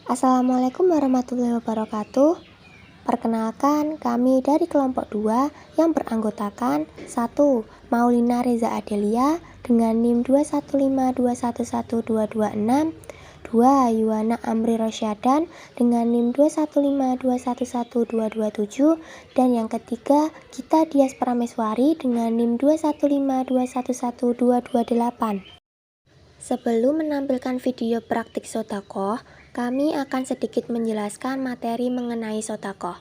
Assalamualaikum warahmatullahi wabarakatuh. Perkenalkan, kami dari kelompok 2 yang beranggotakan 1. Maulina Reza Adelia dengan NIM 215211226, 2. Yuwana Amri Rosyadan dengan NIM 215211227, dan yang ketiga Gita Dias Prameswari dengan NIM 215211228. Sebelum menampilkan video praktik sedekah, kami akan sedikit menjelaskan materi mengenai sedekah.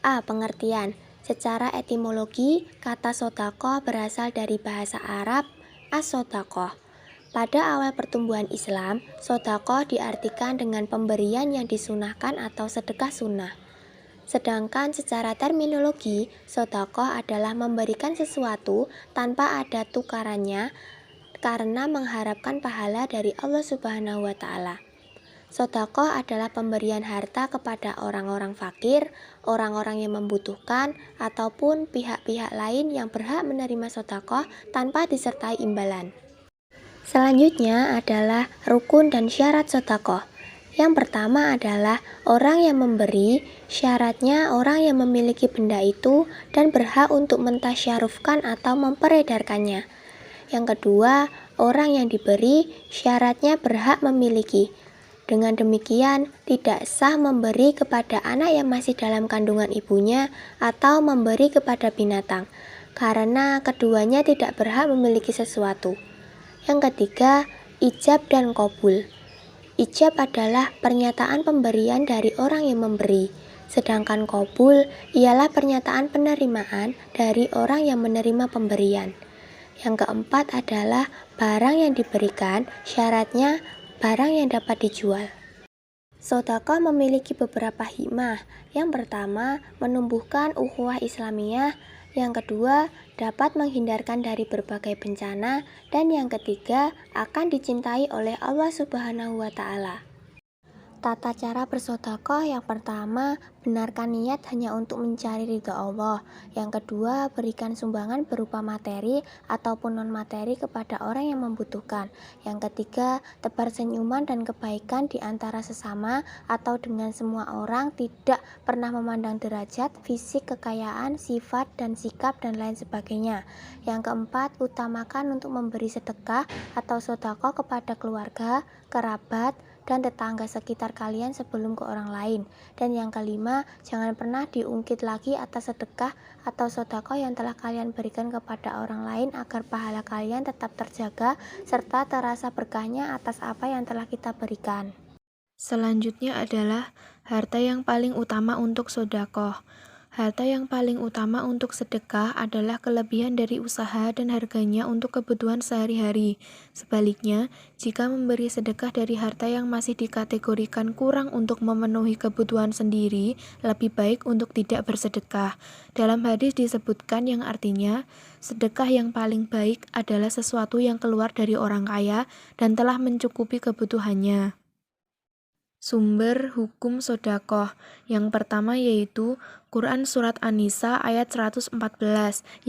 A. Pengertian. Secara etimologi, kata sedekah berasal dari bahasa Arab as-sedaqah. Pada awal pertumbuhan Islam, sedekah diartikan dengan pemberian yang disunahkan atau sedekah sunnah. Sedangkan secara terminologi, sedekah adalah memberikan sesuatu tanpa ada tukarannya karena mengharapkan pahala dari Allah Subhanahu wa Ta'ala. Sedekah adalah pemberian harta kepada orang-orang fakir, orang-orang yang membutuhkan, ataupun pihak-pihak lain yang berhak menerima sedekah tanpa disertai imbalan. Selanjutnya adalah rukun dan syarat sedekah. Yang pertama adalah orang yang memberi, syaratnya orang yang memiliki benda itu dan berhak untuk mentasyarufkan atau memperedarkannya. Yang kedua, orang yang diberi, syaratnya berhak memiliki. Dengan demikian, tidak sah memberi kepada anak yang masih dalam kandungan ibunya atau memberi kepada binatang, karena keduanya tidak berhak memiliki sesuatu. Yang ketiga, ijab dan qabul. Ijab adalah pernyataan pemberian dari orang yang memberi, sedangkan qabul ialah pernyataan penerimaan dari orang yang menerima pemberian. Yang keempat adalah barang yang diberikan, syaratnya barang yang dapat dijual. Sedekah memiliki beberapa hikmah. Yang pertama, menumbuhkan ukhuwah Islamiyah. Yang kedua, dapat menghindarkan dari berbagai bencana. Dan yang ketiga, akan dicintai oleh Allah Subhanahu wa Ta'ala. Tata cara bersedekah: yang pertama, benarkan niat hanya untuk mencari ridha Allah. Yang kedua, berikan sumbangan berupa materi ataupun non-materi kepada orang yang membutuhkan. Yang ketiga, tebar senyuman dan kebaikan di antara sesama atau dengan semua orang, tidak pernah memandang derajat, fisik, kekayaan, sifat, dan sikap, dan lain sebagainya. Yang keempat, utamakan untuk memberi sedekah atau sedekah kepada keluarga, kerabat, dan tetangga sekitar kalian sebelum ke orang lain. Dan yang kelima, jangan pernah diungkit lagi atas sedekah atau sedekah yang telah kalian berikan kepada orang lain, agar pahala kalian tetap terjaga serta terasa berkahnya atas apa yang telah kita berikan. Selanjutnya adalah harta yang paling utama untuk sedekah. Harta yang paling utama untuk sedekah adalah kelebihan dari usaha dan harganya untuk kebutuhan sehari-hari. Sebaliknya, jika memberi sedekah dari harta yang masih dikategorikan kurang untuk memenuhi kebutuhan sendiri, lebih baik untuk tidak bersedekah. Dalam hadis disebutkan yang artinya, sedekah yang paling baik adalah sesuatu yang keluar dari orang kaya dan telah mencukupi kebutuhannya. Sumber hukum sedekah yang pertama yaitu Quran Surat An-Nisa ayat 114,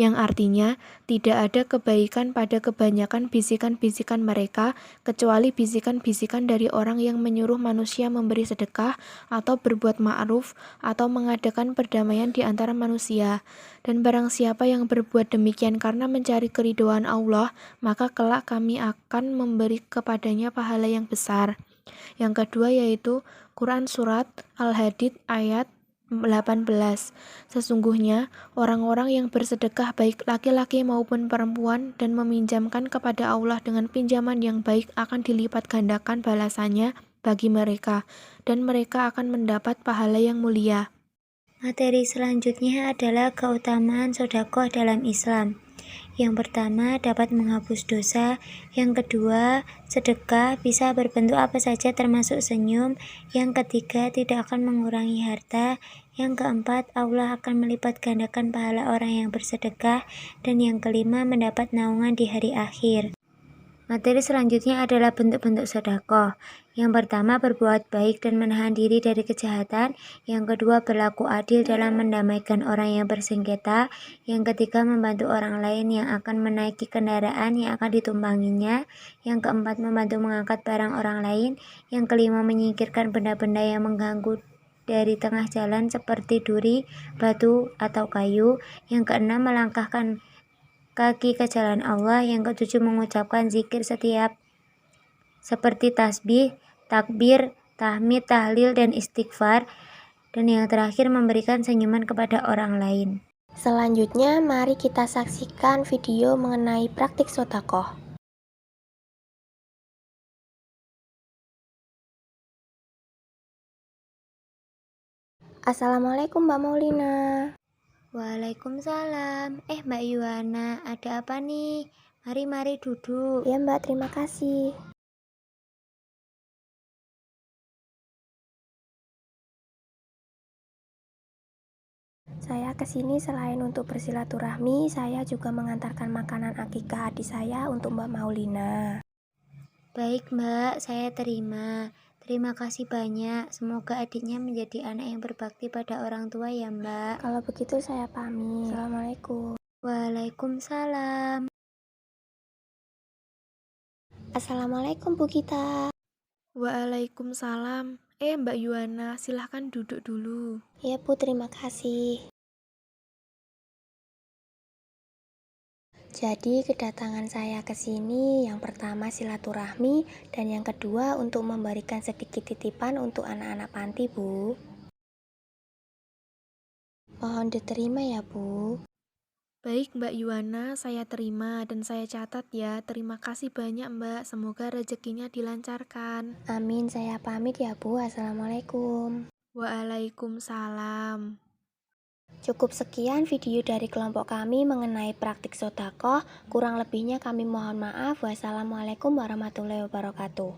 yang artinya tidak ada kebaikan pada kebanyakan bisikan-bisikan mereka kecuali bisikan-bisikan dari orang yang menyuruh manusia memberi sedekah atau berbuat ma'ruf atau mengadakan perdamaian di antara manusia. Dan barang siapa yang berbuat demikian karena mencari keridhaan Allah, maka kelak kami akan memberi kepadanya pahala yang besar. Yang kedua yaitu Quran Surat Al-Hadid ayat 18. Sesungguhnya orang-orang yang bersedekah baik laki-laki maupun perempuan dan meminjamkan kepada Allah dengan pinjaman yang baik akan dilipat gandakan balasannya bagi mereka, dan mereka akan mendapat pahala yang mulia. Materi selanjutnya adalah keutamaan sedekah dalam Islam. Yang pertama, dapat menghapus dosa. Yang kedua, sedekah bisa berbentuk apa saja termasuk senyum. Yang ketiga, tidak akan mengurangi harta. Yang keempat, Allah akan melipat gandakan pahala orang yang bersedekah. Dan yang kelima, mendapat naungan di hari akhir. Materi selanjutnya adalah bentuk-bentuk sedekah. Yang pertama, berbuat baik dan menahan diri dari kejahatan. Yang kedua, berlaku adil dalam mendamaikan orang yang bersengketa. Yang ketiga, membantu orang lain yang akan menaiki kendaraan yang akan ditumpanginya. Yang keempat, membantu mengangkat barang orang lain. Yang kelima, menyingkirkan benda-benda yang mengganggu dari tengah jalan seperti duri, batu, atau kayu. Yang keenam, melangkahkan kaki ke jalan Allah. Yang ketujuh, mengucapkan zikir setiap seperti tasbih, takbir, tahmid, tahlil, dan istighfar. Dan yang terakhir, memberikan senyuman kepada orang lain. Selanjutnya, mari kita saksikan video mengenai praktik sodakoh. Assalamualaikum Mbak Maulina. Waalaikumsalam. Mbak Yuwana, ada apa nih? Mari duduk. Ya Mbak, terima kasih. Saya kesini selain untuk bersilaturahmi, saya juga mengantarkan makanan akikah adik saya untuk Mbak Maulina. Baik Mbak, saya terima. Terima kasih banyak. Semoga adiknya menjadi anak yang berbakti pada orang tua ya Mbak. Kalau begitu saya pamit. Assalamualaikum. Waalaikumsalam. Assalamualaikum Bu Gita. Waalaikumsalam. Mbak Yuwana, silahkan duduk dulu. Ya Bu, terima kasih. Jadi kedatangan saya ke sini yang pertama silaturahmi dan yang kedua untuk memberikan sedikit titipan untuk anak-anak panti, Bu. Mohon diterima ya, Bu. Baik Mbak Yuwana, saya terima dan saya catat ya. Terima kasih banyak Mbak, semoga rezekinya dilancarkan. Amin, saya pamit ya, Bu. Assalamualaikum. Waalaikumsalam. Cukup sekian video dari kelompok kami mengenai praktik sodakoh. Kurang lebihnya kami mohon maaf. Wassalamualaikum warahmatullahi wabarakatuh.